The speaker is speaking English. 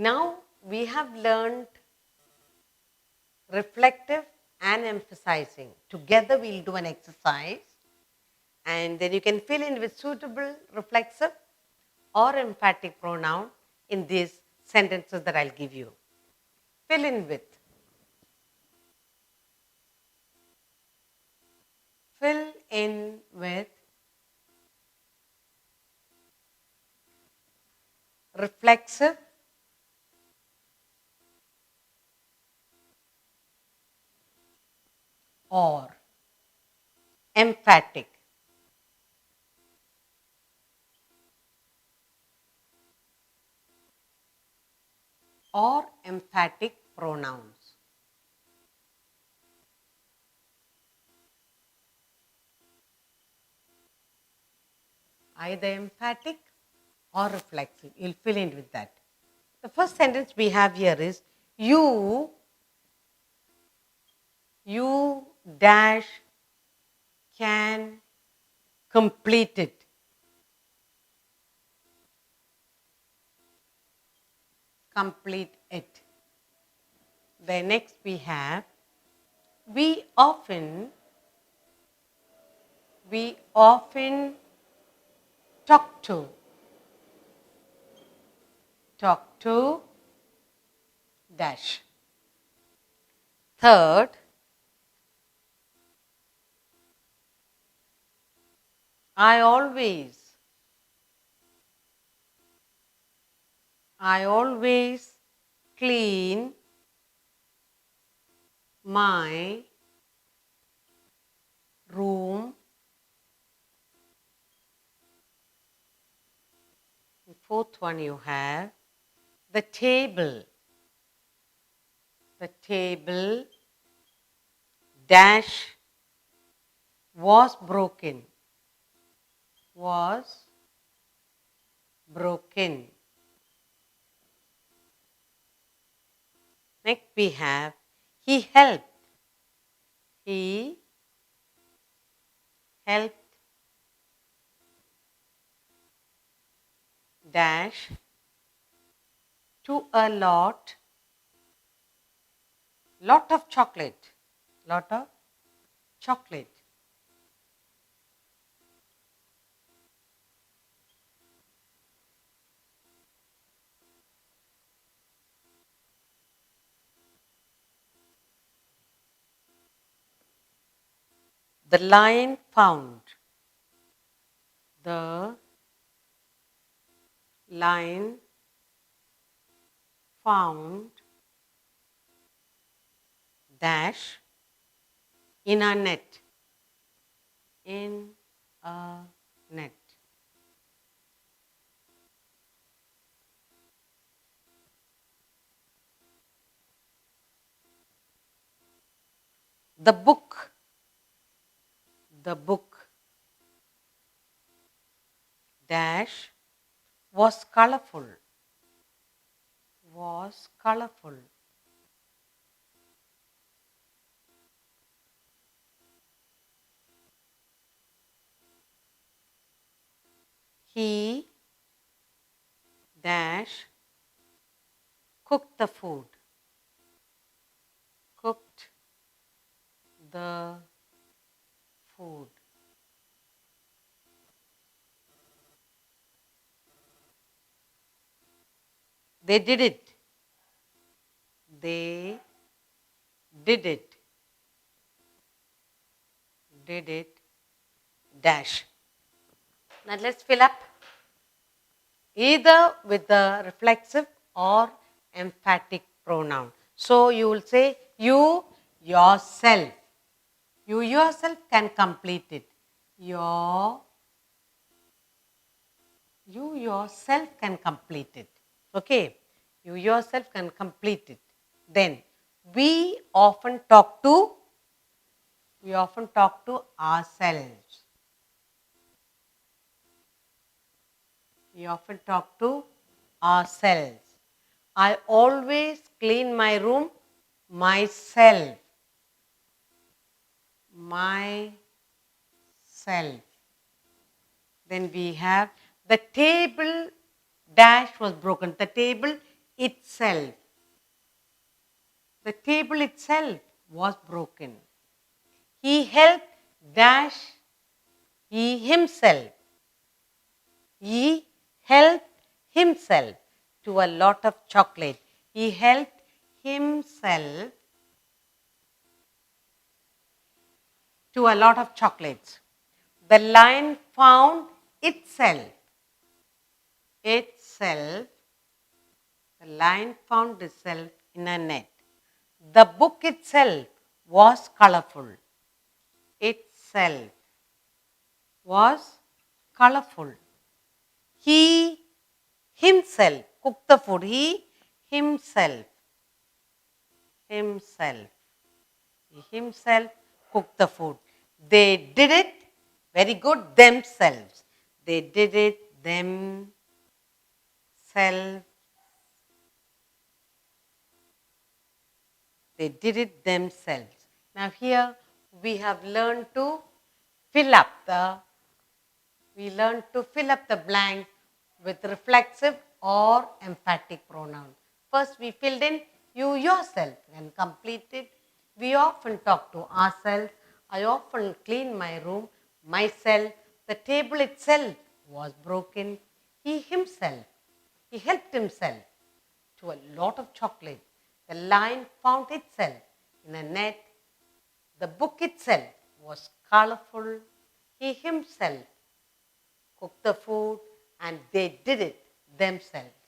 Now we have learned reflective and emphasizing. Together we'll do an exercise and then you can fill in with suitable reflexive or emphatic pronoun in these sentences that I'll give you. Fill in with. Fill in with reflexive or emphatic. Or emphatic pronouns. Either emphatic or reflexive. You'll fill in with that. The first sentence we have here is you dash can complete it. Complete it. Then next we have we often talk to dash. Third, I always clean my room. The fourth one you have the table dash was broken. Next we have he helped dash to a lot of chocolate. The lion found. The lion found dash in a net. The book dash was colorful. He dash cooked the food. They did it. Dash. Now let's fill up either with the reflexive or emphatic pronoun. So you will say you yourself. You yourself can complete it. You yourself can complete it. Okay. You yourself can complete it. Then we often talk to ourselves. I always clean my room myself. Then we have the table dash was broken. The table itself. The table itself was broken. He helped dash he himself. He helped himself to a lot of chocolate. He helped himself to a lot of chocolates. The lion found itself. The lion found itself in a net. The book itself was colorful. Itself was colorful. He himself cooked the food. He himself cooked the food. They did it very good themselves. They did it themselves. They did it themselves. Now here we have learned to fill up the blank with reflexive or emphatic pronouns. First we filled in you yourself and completed. We often talk to ourselves. I often clean my room myself. The table itself was broken. He himself, he helped himself to a lot of chocolate. The lion found itself in a net. The book itself was colorful. He himself cooked the food and they did it themselves.